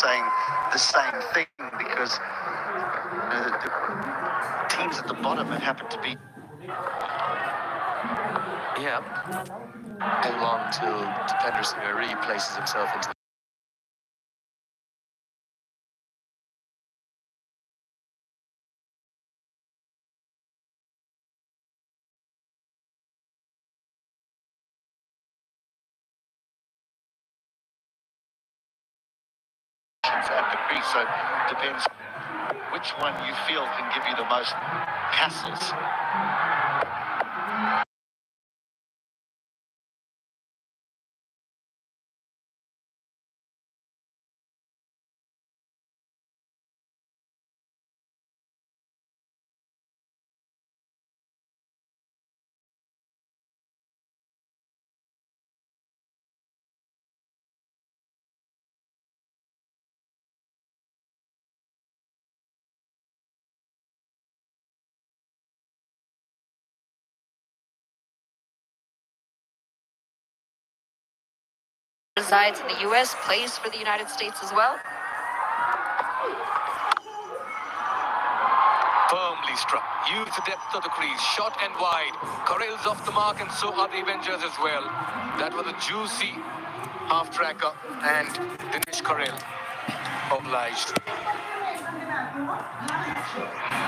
Speaker 6: saying the same thing because the teams at the bottom have happened to be.
Speaker 8: Yeah. How long till Defender Singer really places himself into
Speaker 6: crease, so it depends which one you feel can give you the most hassles.
Speaker 13: Resides in the US, plays for the United States as well.
Speaker 1: Firmly struck. Use the depth of the crease. Short and wide. Corral's off the mark, and so are the Avengers as well. That was a juicy half-tracker, and Dinesh Corral obliged.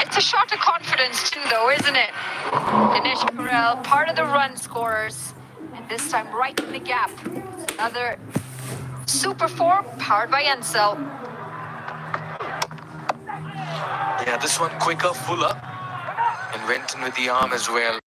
Speaker 13: It's a shot of confidence too, though, isn't it? Dinesh Corral, part of the run scorers, and this time right in the gap. Another super four powered by Encel.
Speaker 1: Yeah, this one quicker, fuller, and went in with the arm as well.